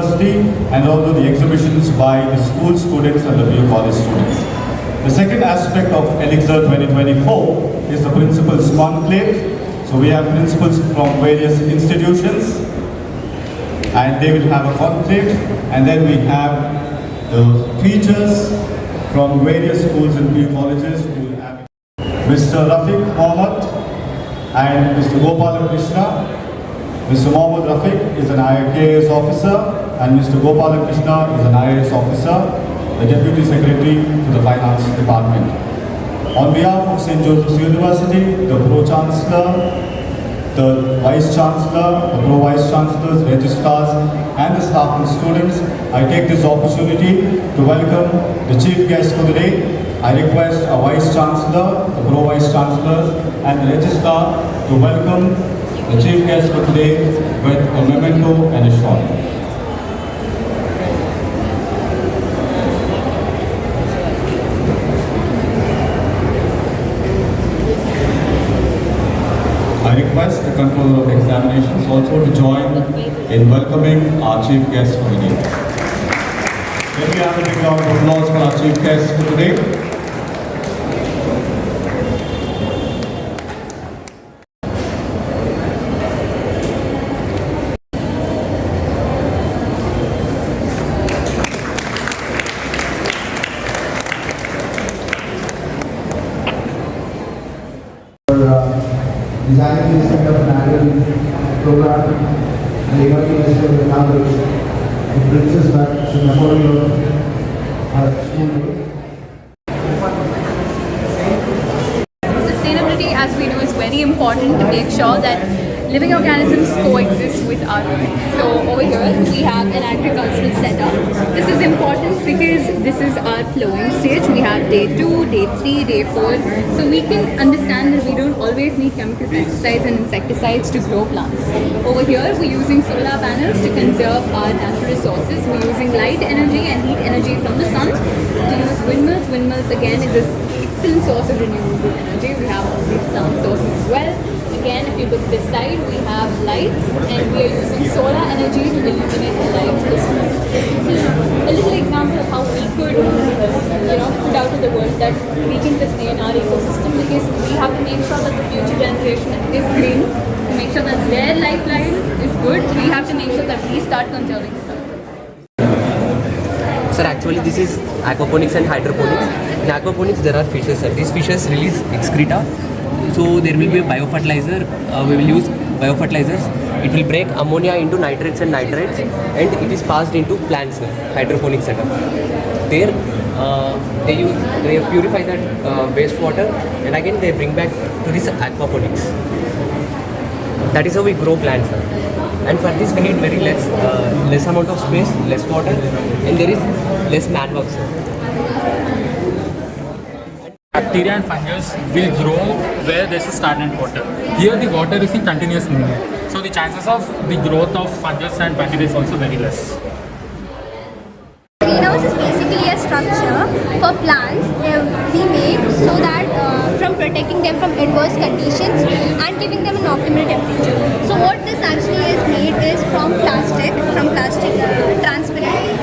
University and also the exhibitions by the school students and the BU college students. The second aspect of Elixir 2024 is the Principals Conclave. So we have principals from various institutions and they will have a conclave, and then we have the teachers from various schools and BU colleges who will have Mr. Rafiq Mohammed and Mr. Gopal Krishna. Mr. Mohammed Rafiq is an IAS officer and Mr. Gopal Krishna is an IAS officer, the Deputy Secretary to the Finance Department. On behalf of St. Joseph's University, the Pro-Chancellor, the Vice Chancellor, the Pro-Vice Chancellors, registrars and the staff and students, I take this opportunity to welcome the chief guest for the day. I request our Vice Chancellor, the Pro-Vice Chancellors and the registrar to welcome the chief guest for today with a memento and a shot. I request the controller of examinations also to join in welcoming our chief guest for the day. Let me have a big round of applause for our chief guest for today. Designing this kind of an annual program and innovating this kind of knowledge, it brings us back to the memory of our school days. Sustainability, as we know, is very important to make sure that living organisms coexist with our earth. So over here we have an agricultural setup. This is important because this is our flowing stage. We have day 2, day 3, day 4. So we can understand that we don't always need chemical pesticides and insecticides to grow plants. Over here we're using solar panels to conserve our natural resources. We're using light energy and heat energy from the sun to use windmills. Windmills again is an excellent source of renewable energy. We have all these plant sources as well. Again, if you look this side, we have lights and we are using solar energy to illuminate the light this way. This is a little example of how we could, put out to the world that we can sustain our ecosystem, because we have to make sure that the future generation is green, to make sure that their lifeline is good. We have to make sure that we start conserving stuff. Sir, actually this is aquaponics and hydroponics. In aquaponics there are fishes, sir. These fishes release excreta. So there will be a biofertilizer. We will use biofertilizers. It will break ammonia into nitrates and nitrites, and it is passed into plants, hydroponic setup. There they purify that wastewater, and again they bring back to this aquaponics. That is how we grow plants, sir. And for this we need very less amount of space, less water, and there is less manwork, sir. Bacteria and fungus will grow where there is stagnant water. Here the water is in continuous movement. So the chances of the growth of fungus and bacteria is also very less. Greenhouse is basically a structure for plants we make so that from protecting them from adverse conditions and giving them an optimal temperature. So what this actually is made is from plastic transparent.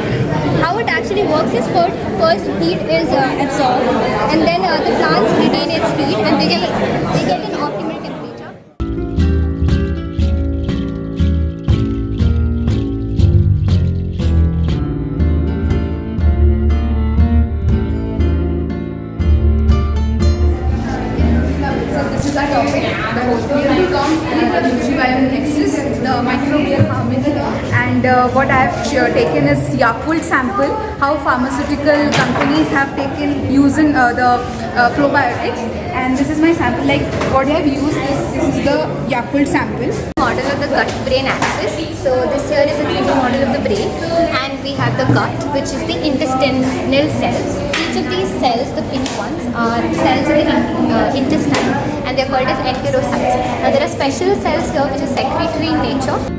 How it actually works is first heat is absorbed and then the plants retain its heat and they get an optimal temperature. So this is our topic. We will come to Nutribionexis, the microbial harmony, and what I have taken is Yakult sample, how pharmaceutical companies have taken using the probiotics, and this is my sample. Like what I have used this is the Yakult sample. Model of the gut-brain axis. So this here is a 3D model of the brain, and we have the gut, which is the intestinal cells. Each of these cells, the pink ones, are cells in the intestine, and they are called as enterocytes. Now there are special cells here which are secretory in nature.